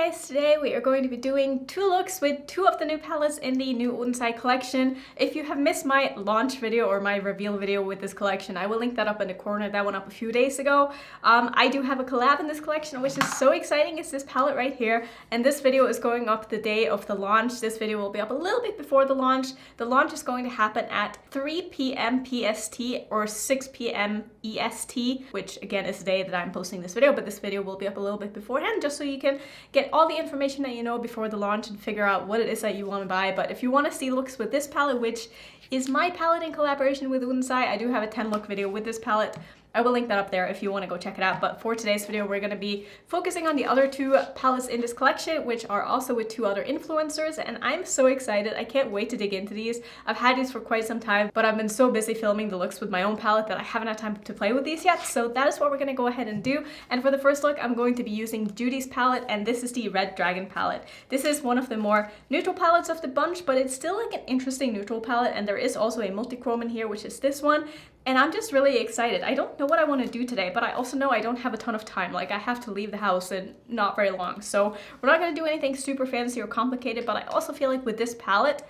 guys, today we are going to be doing two looks with two of the new palettes in the new Odens Eye collection. If you have missed my launch video or my reveal video with this collection, I will link that up in the corner. That went up a few days ago. I do have a collab in this collection, which is so exciting. It's this palette right here, and this video is going up the day of the launch. This video will be up a little bit before the launch. The launch is going to happen at 3 p.m. PST or 6 p.m. EST, which again is the day that I'm posting this video, but this video will be up a little bit beforehand just so you can get all the information that you know before the launch and figure out what it is that you want to buy. But if you want to see looks with this palette, which is my palette in collaboration with Odens Eye, I do have a 10 look video with this palette. I will link that up there if you want to go check it out. But for today's video, we're going to be focusing on the other two palettes in this collection, which are also with two other influencers. And I'm so excited. I can't wait to dig into these. I've had these for quite some time, but I've been so busy filming the looks with my own palette that I haven't had time to play with these yet. So that is what we're going to go ahead and do. And for the first look, I'm going to be using Judy's palette, and this is the Red Dragon palette. This is one of the more neutral palettes of the bunch, but it's still like an interesting neutral palette. And there is also a multi-chrome in here, which is this one. And I'm just really excited. I don't know what I want to do today, but I also know I don't have a ton of time. Like, I have to leave the house in not very long. So we're not going to do anything super fancy or complicated, but I also feel like with this palette,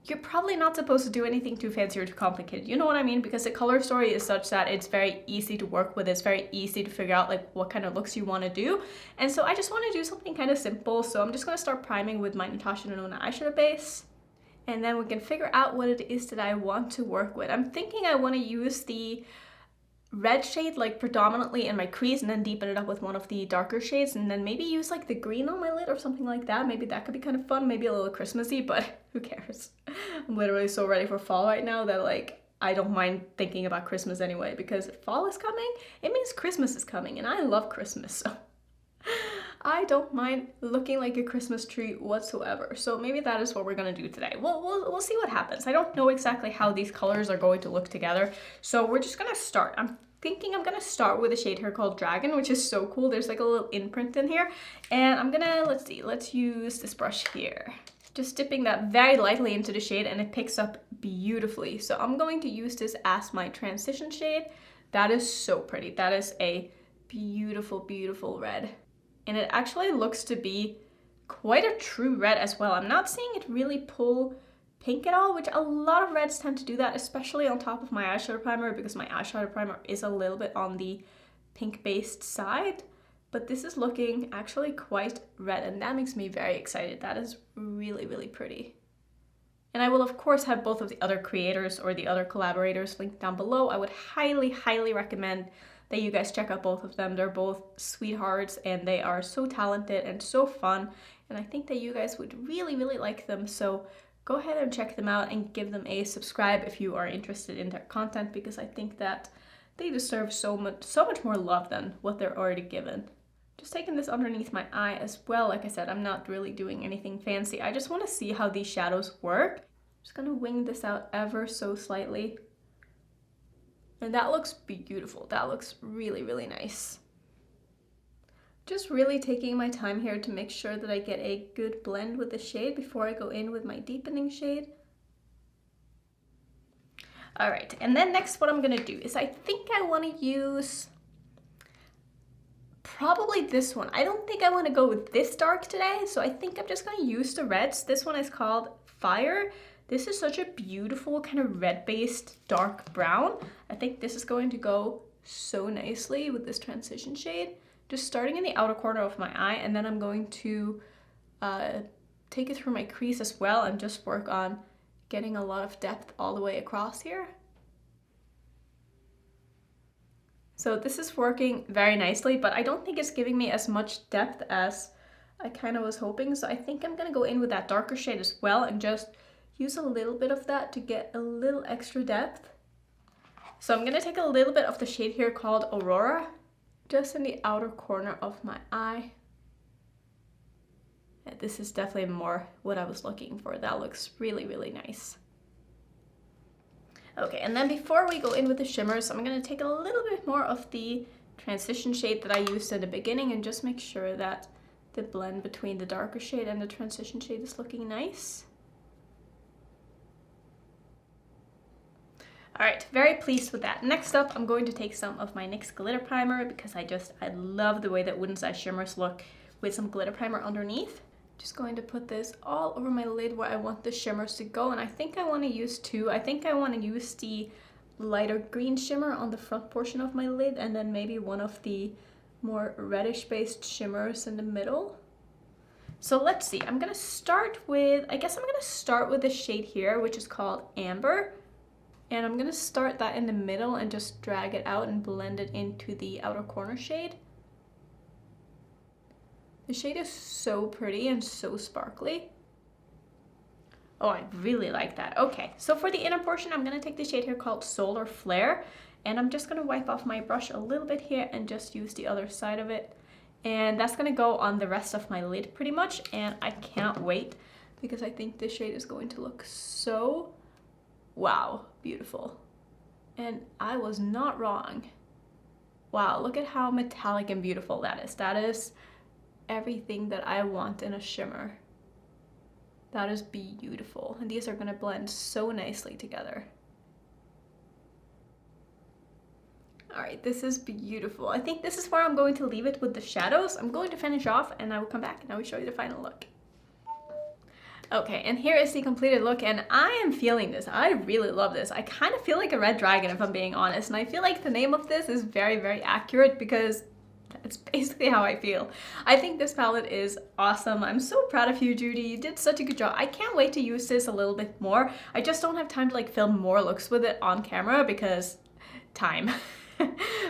you're probably not supposed to do anything too fancy or too complicated. You know what I mean? Because the color story is such that it's very easy to work with. It's very easy to figure out like what kind of looks you want to do. And so I just want to do something kind of simple. So I'm just going to start priming with my Natasha Denona eyeshadow base. And then we can figure out what it is that I want to work with. I'm thinking I want to use the red shade like predominantly in my crease and then deepen it up with one of the darker shades, and then maybe use like the green on my lid or something like that. Maybe that could be kind of fun, maybe a little Christmassy, but who cares? I'm literally so ready for fall right now that like I don't mind thinking about Christmas anyway, because if fall is coming, it means Christmas is coming, and I love Christmas, so I don't mind looking like a Christmas tree whatsoever. So maybe that is what we're gonna do today. We'll see what happens. I don't know exactly how these colors are going to look together, so we're just gonna start. I'm thinking I'm gonna start with a shade here called Dragon, which is so cool. There's like a little imprint in here, and I'm gonna, let's use this brush here. Just dipping that very lightly into the shade, and it picks up beautifully. So I'm going to use this as my transition shade. That is so pretty. That is a beautiful, beautiful red. And it actually looks to be quite a true red as well. I'm not seeing it really pull pink at all, which a lot of reds tend to do that, especially on top of my eyeshadow primer, because my eyeshadow primer is a little bit on the pink-based side. But this is looking actually quite red, and that makes me very excited. That is really, really pretty. And I will, of course, have both of the other creators or the other collaborators linked down below. I would highly, highly recommend that you guys check out both of them. They're both sweethearts, and they are so talented and so fun. And I think that you guys would really, really like them. So go ahead and check them out and give them a subscribe if you are interested in their content, because I think that they deserve so much more love than what they're already given. Just taking this underneath my eye as well. Like I said, I'm not really doing anything fancy. I just want to see how these shadows work. I'm just gonna wing this out ever so slightly. And that looks beautiful. That looks really, really nice. Just really taking my time here to make sure that I get a good blend with the shade before I go in with my deepening shade. All right, and then next what I'm gonna do is I think I wanna use probably this one. I don't think I wanna go with this dark today, so I think I'm just gonna use the reds. This one is called Fire. This is such a beautiful kind of red-based dark brown. I think this is going to go so nicely with this transition shade. Just starting in the outer corner of my eye, and then I'm going to take it through my crease as well and just work on getting a lot of depth all the way across here. So this is working very nicely, but I don't think it's giving me as much depth as I kind of was hoping. So I think I'm gonna go in with that darker shade as well and just use a little bit of that to get a little extra depth. So I'm gonna take a little bit of the shade here called Aurora, just in the outer corner of my eye. Yeah, this is definitely more what I was looking for. That looks really, really nice. Okay, and then before we go in with the shimmers, I'm gonna take a little bit more of the transition shade that I used in the beginning and just make sure that the blend between the darker shade and the transition shade is looking nice. All right, very pleased with that. Next up, I'm going to take some of my NYX glitter primer because I love the way that Odens Eye shimmers look with some glitter primer underneath. Just going to put this all over my lid where I want the shimmers to go, and I think I want to use two. I think I want to use the lighter green shimmer on the front portion of my lid, and then maybe one of the more reddish based shimmers in the middle. So let's see, I'm gonna start with, I guess I'm gonna start with the shade here, which is called Amber. And I'm gonna start that in the middle and just drag it out and blend it into the outer corner shade. The shade is so pretty and so sparkly. Oh, I really like that. Okay, so for the inner portion, I'm gonna take the shade here called Solar Flare, and I'm just gonna wipe off my brush a little bit here and just use the other side of it. And that's gonna go on the rest of my lid pretty much, and I can't wait because I think this shade is going to look so, wow, beautiful. And I was not wrong. Wow, look at how metallic and beautiful that is. That is everything that I want in a shimmer. That is beautiful, and these are gonna blend so nicely together. All right, this is beautiful. I think this is where I'm going to leave it with the shadows. I'm going to finish off and I will come back and I will show you the final look. Okay, and here is the completed look, and I am feeling this. I really love this. I kind of feel like a red dragon, if I'm being honest, and I feel like the name of this is very, very accurate because it's basically how I feel. I think this palette is awesome. I'm so proud of you, Judy. You did such a good job. I can't wait to use this a little bit more. I just don't have time to like film more looks with it on camera because time.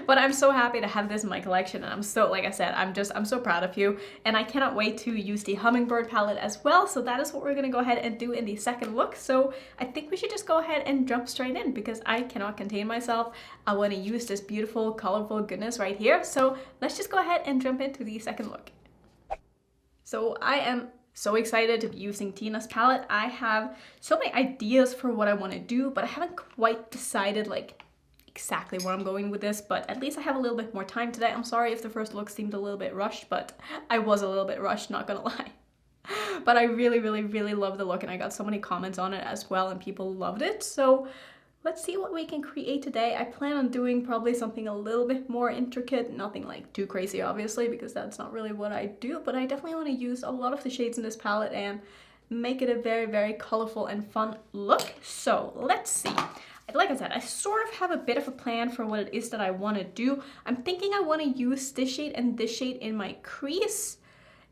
But I'm so happy to have this in my collection, and I'm so, like I said, I'm so proud of you, and I cannot wait to use the Hummingbird palette as well. So that is what we're gonna go ahead and do in the second look. So I think we should just go ahead and jump straight in because I cannot contain myself. I want to use this beautiful, colorful goodness right here. So let's just go ahead and jump into the second look. So I am so excited to be using Tina's palette. I have so many ideas for what I want to do, but I haven't quite decided like exactly where I'm going with this, but at least I have a little bit more time today. I'm sorry if the first look seemed a little bit rushed, but I was a little bit rushed, not gonna lie. But I really, really, really love the look, and I got so many comments on it as well, and people loved it. So let's see what we can create today. I plan on doing probably something a little bit more intricate, nothing like too crazy obviously, because that's not really what I do, but I definitely want to use a lot of the shades in this palette and make it a very, very colorful and fun look. So let's see. Like I said, I sort of have a bit of a plan for what it is that I want to do. I'm thinking I want to use this shade and this shade in my crease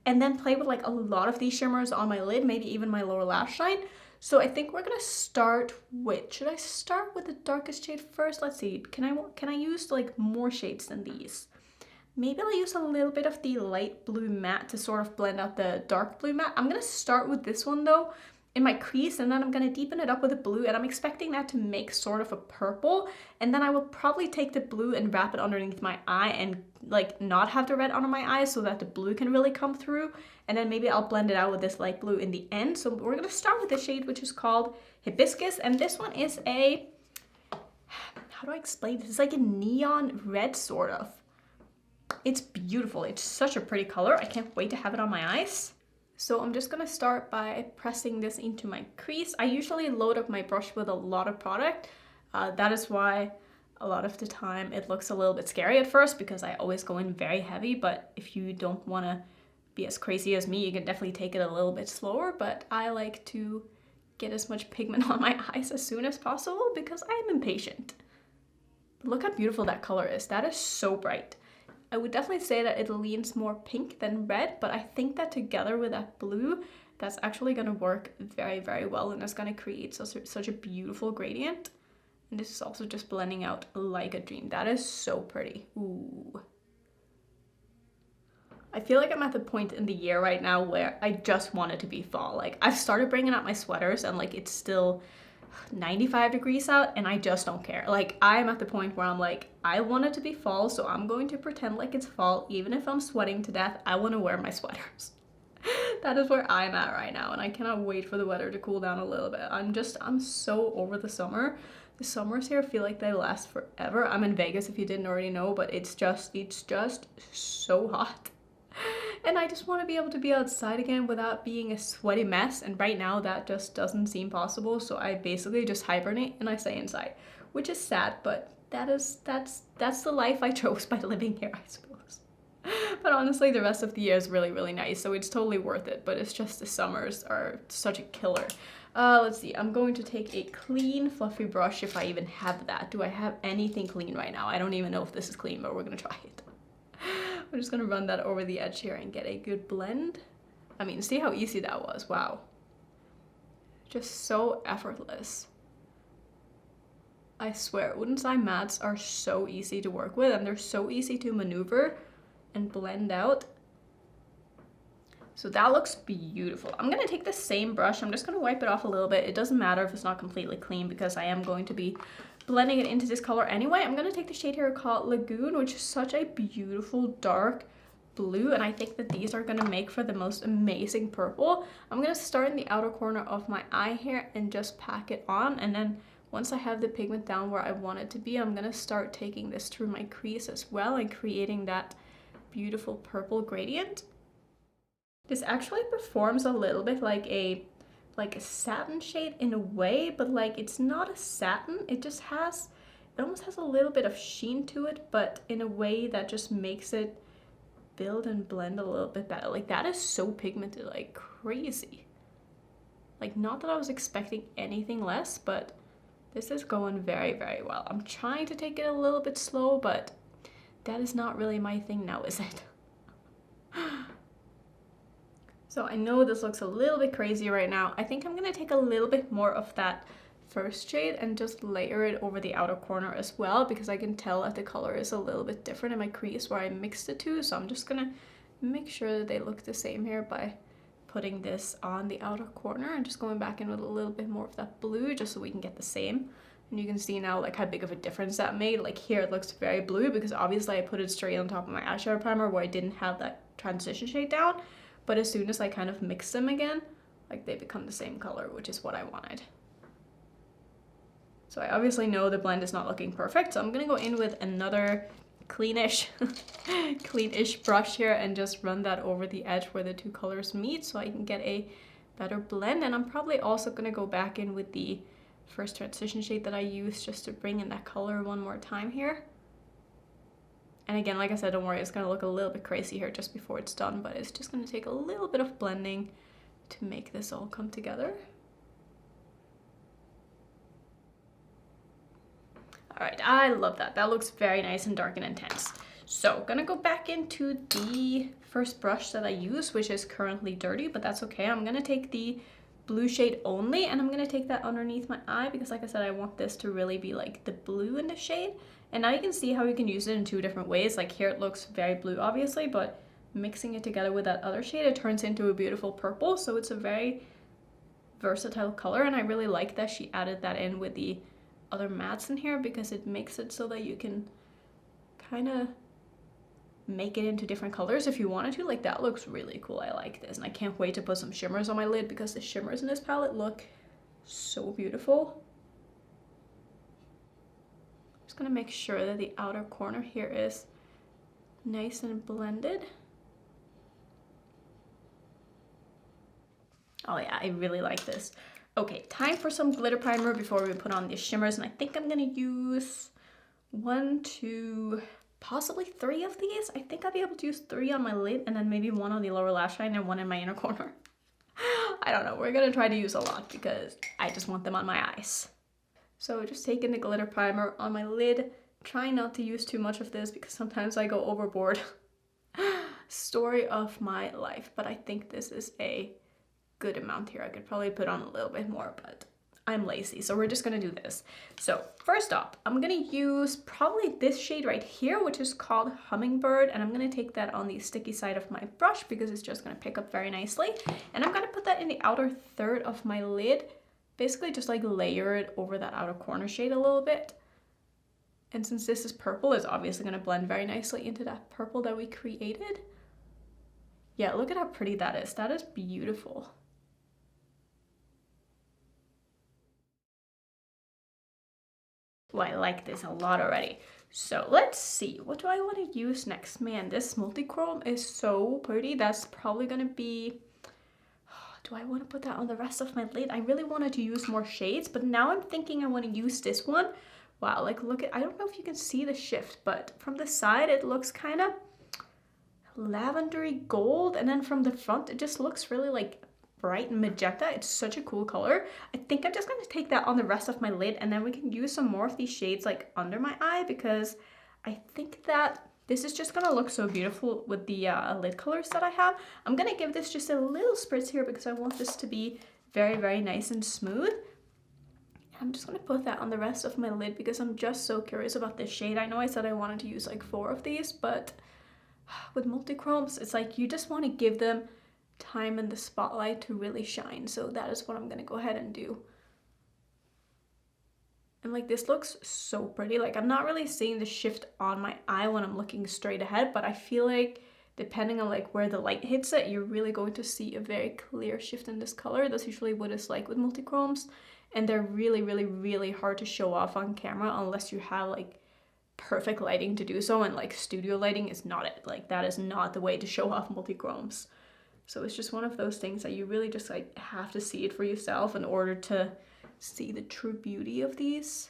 and then play with like a lot of these shimmers on my lid, maybe even my lower lash line. So I think we're gonna start with, should I start with the darkest shade first? Let's see, can I use like more shades than these? Maybe I'll use a little bit of the light blue matte to sort of blend out the dark blue matte. I'm gonna start with this one though, in my crease, and then I'm gonna deepen it up with a blue, and I'm expecting that to make sort of a purple, and then I will probably take the blue and wrap it underneath my eye and like not have the red under my eyes so that the blue can really come through, and then maybe I'll blend it out with this light blue in the end. So we're gonna start with the shade which is called Hibiscus, and this one is a, how do I explain this? It's like a neon red sort of. It's beautiful. It's such a pretty color. I can't wait to have it on my eyes. So I'm just gonna start by pressing this into my crease. I usually load up my brush with a lot of product. That is why a lot of the time it looks a little bit scary at first because I always go in very heavy, but if you don't wanna be as crazy as me, you can definitely take it a little bit slower, but I like to get as much pigment on my eyes as soon as possible because I am impatient. But look how beautiful that color is. That is so bright. I would definitely say that it leans more pink than red, but I think that together with that blue, that's actually going to work very, very well, and it's going to create such a beautiful gradient. And this is also just blending out like a dream. That is so pretty. Ooh. I feel like I'm at the point in the year right now where I just want it to be fall. Like, I've started bringing out my sweaters and like it's still 95 degrees out and I just don't care. Like, I'm at the point where I'm like, I want it to be fall, so I'm going to pretend like it's fall. Even if I'm sweating to death, I want to wear my sweaters. That is where I'm at right now, and I cannot wait for the weather to cool down a little bit. I'm so over the summer. The summers here feel like they last forever. I'm in Vegas if you didn't already know, but it's just so hot. And I just want to be able to be outside again without being a sweaty mess, and right now that just doesn't seem possible, so I basically just hibernate and I stay inside, which is sad, but that's the life I chose by living here, I suppose. But honestly, the rest of the year is really, really nice, so it's totally worth it. But it's just the summers are such a killer. Let's see, I'm going to take a clean, fluffy brush if I even have that. Do I have anything clean right now? I don't even know if this is clean, but we're gonna try it. I'm just gonna run that over the edge here and get a good blend. I mean, see how easy that was, wow. Just so effortless. I swear, Odens Eye mats are so easy to work with and they're so easy to maneuver and blend out. So that looks beautiful. I'm gonna take the same brush, I'm just gonna wipe it off a little bit. It doesn't matter if it's not completely clean because I am going to be blending it into this color anyway. I'm gonna take the shade here called Lagoon, which is such a beautiful dark blue, and I think that these are gonna make for the most amazing purple. I'm gonna start in the outer corner of my eye here and just pack it on, and then once I have the pigment down where I want it to be, I'm gonna start taking this through my crease as well and creating that beautiful purple gradient. This actually performs a little bit like a satin shade in a way, but like it's not a satin, it almost has a little bit of sheen to it, but in a way that just makes it build and blend a little bit better. Like that is so pigmented, like crazy. Like not that I was expecting anything less, but this is going very, very well. I'm trying to take it a little bit slow, but that is not really my thing now, is it? So I know this looks a little bit crazy right now. I think I'm gonna take a little bit more of that first shade and just layer it over the outer corner as well, because I can tell that the color is a little bit different in my crease where I mixed the two. So I'm just gonna make sure that they look the same here by putting this on the outer corner and just going back in with a little bit more of that blue just so we can get the same. And you can see now like how big of a difference that made. Like here it looks very blue because obviously I put it straight on top of my eyeshadow primer where I didn't have that transition shade down. But as soon as I kind of mix them again, like they become the same color, which is what I wanted. So I obviously know the blend is not looking perfect, so I'm gonna go in with another cleanish brush here and just run that over the edge where the two colors meet so I can get a better blend. And I'm probably also gonna go back in with the first transition shade that I used just to bring in that color one more time here. And again, like I said, don't worry, it's gonna look a little bit crazy here just before it's done, but it's just gonna take a little bit of blending to make this all come together. All right, I love that. That looks very nice and dark and intense. So gonna go back into the first brush that I use, which is currently dirty, but that's okay. I'm gonna take the blue shade only, and I'm gonna take that underneath my eye because like I said, I want this to really be like the blue in the shade. And now you can see how you can use it in two different ways. Like here it looks very blue obviously, but mixing it together with that other shade, it turns into a beautiful purple. So it's a very versatile color, and I really like that she added that in with the other mattes in here because it makes it so that you can kind of make it into different colors if you wanted to. Like that looks really cool. I like this, and I can't wait to put some shimmers on my lid because the shimmers in this palette look so beautiful. Just gonna make sure that the outer corner here is nice and blended. Oh yeah, I really like this. Okay, time for some glitter primer before we put on these shimmers, and I think I'm gonna use 1, 2, possibly 3 of these. I think I'll be able to use 3 on my lid and then maybe 1 on the lower lash line and 1 in my inner corner. I don't know, we're gonna try to use a lot because I just want them on my eyes. So just taking the glitter primer on my lid, trying not to use too much of this because sometimes I go overboard. Story of my life, but I think this is a good amount here. I could probably put on a little bit more, but I'm lazy, so we're just gonna do this. So first up, I'm gonna use probably this shade right here, which is called Hummingbird, and I'm gonna take that on the sticky side of my brush because it's just gonna pick up very nicely. And I'm gonna put that in the outer third of my lid, basically just like layer it over that outer corner shade a little bit. And since this is purple, it's obviously gonna blend very nicely into that purple that we created. Yeah, look at how pretty that is. That is beautiful. Well, I like this a lot already. So let's see, what do I want to use next? Man, this multi-chrome is so pretty. That's probably gonna be, do I want to put that on the rest of my lid? I really wanted to use more shades, but now I'm thinking I want to use this one. Wow, like look at, I don't know if you can see the shift, but from the side it looks kind of, lavendery gold, and then from the front it just looks really like bright and magenta. It's such a cool color. I think I'm just going to take that on the rest of my lid, and then we can use some more of these shades like under my eye, because I think that this is just gonna look so beautiful with the lid colors that I have. I'm gonna give this just a little spritz here because I want this to be very, very nice and smooth. I'm just gonna put that on the rest of my lid because I'm just so curious about this shade. I know I said I wanted to use like 4 of these, but with multi-chromes, it's like you just want to give them time in the spotlight to really shine. So that is what I'm gonna go ahead and do. And like this looks so pretty. Like I'm not really seeing the shift on my eye when I'm looking straight ahead, but I feel like depending on like where the light hits it, you're really going to see a very clear shift in this color. That's usually what it's like with multi-chromes. And they're really, really, really hard to show off on camera unless you have like perfect lighting to do so. And like studio lighting is not it. Like that is not the way to show off multi-chromes. So it's just one of those things that you really just like have to see it for yourself in order to see the true beauty of these.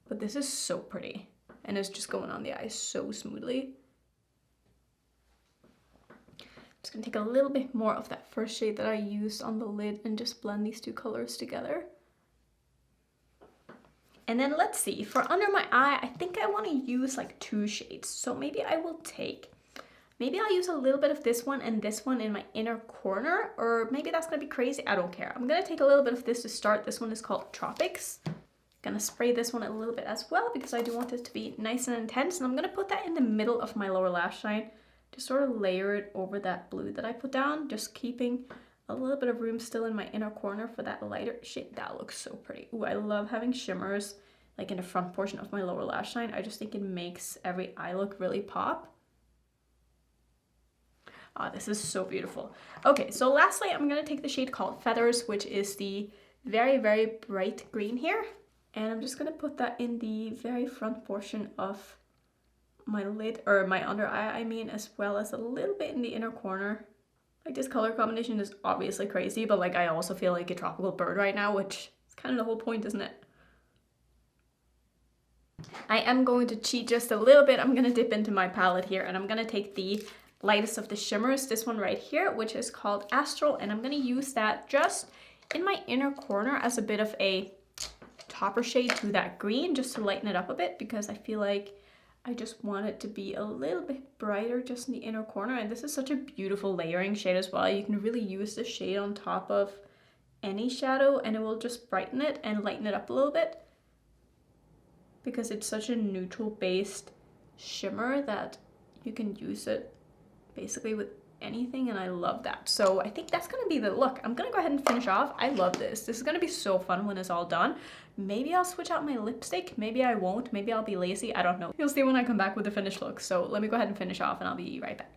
But this is so pretty, and it's just going on the eyes so smoothly. Just gonna take a little bit more of that first shade that I used on the lid and just blend these 2 colors together. And then let's see, for under my eye, I think I want to use like 2 shades. So maybe I will take, maybe I'll use a little bit of this one and this one in my inner corner, or maybe that's gonna be crazy, I don't care. I'm gonna take a little bit of this to start. This one is called Tropics. Gonna spray this one a little bit as well because I do want it to be nice and intense, and I'm gonna put that in the middle of my lower lash line to sort of layer it over that blue that I put down, just keeping a little bit of room still in my inner corner for that lighter shade. That looks so pretty. Ooh, I love having shimmers like in the front portion of my lower lash line. I just think it makes every eye look really pop. Ah, this is so beautiful. Okay, so lastly, I'm gonna take the shade called Feathers, which is the very, very bright green here. And I'm just gonna put that in the very front portion of my lid, or my under eye, I mean, as well as a little bit in the inner corner. Like this color combination is obviously crazy, but like I also feel like a tropical bird right now, which is kind of the whole point, isn't it? I am going to cheat just a little bit. I'm gonna dip into my palette here, and I'm gonna take the lightest of the shimmers, this one right here, which is called Astral, and I'm gonna use that just in my inner corner as a bit of a topper shade to that green, just to lighten it up a bit, because I feel like I just want it to be a little bit brighter just in the inner corner. And this is such a beautiful layering shade as well. You can really use this shade on top of any shadow and it will just brighten it and lighten it up a little bit, because it's such a neutral based shimmer that you can use it basically with anything, and I love that. So I think that's gonna be the look. I'm gonna go ahead and finish off. I love this. This is gonna be so fun when it's all done. Maybe I'll switch out my lipstick, maybe I won't, maybe I'll be lazy, I don't know. You'll see when I come back with the finished look. So let me go ahead and finish off and I'll be right back.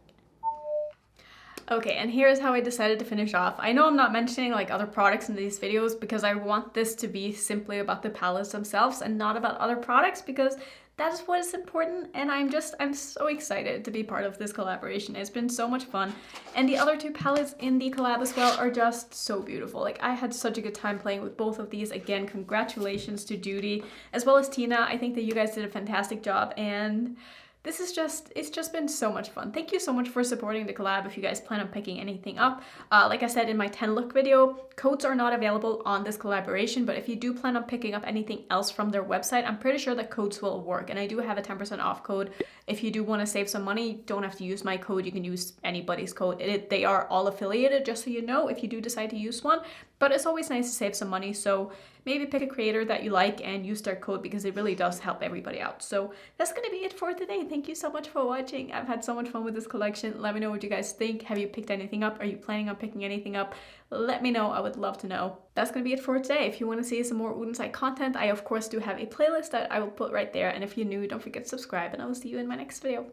Okay, and here's how I decided to finish off. I know I'm not mentioning like other products in these videos because I want this to be simply about the palettes themselves and not about other products, because that is what is important, and I'm so excited to be part of this collaboration. It's been so much fun, and the other 2 palettes in the collab as well are just so beautiful. Like I had such a good time playing with both of these. Again, congratulations to Judy as well as Tina. I think that you guys did a fantastic job, and this is it's just been so much fun. Thank you so much for supporting the collab. If you guys plan on picking anything up, like I said in my 10 look video, codes are not available on this collaboration, but if you do plan on picking up anything else from their website, I'm pretty sure that codes will work. And I do have a 10% off code. If you do want to save some money, you don't have to use my code. You can use anybody's code. They are all affiliated, just so you know, if you do decide to use one. But it's always nice to save some money, so maybe pick a creator that you like and use their code, because it really does help everybody out. So that's gonna be it for today. Thank you so much for watching. I've had so much fun with this collection. Let me know what you guys think. Have you picked anything up? Are you planning on picking anything up? Let me know. I would love to know. That's gonna be it for today. If you want to see some more Odens Eye content, I of course do have a playlist that I will put right there. And if you're new, don't forget to subscribe, and I will see you in my next video.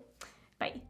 Bye.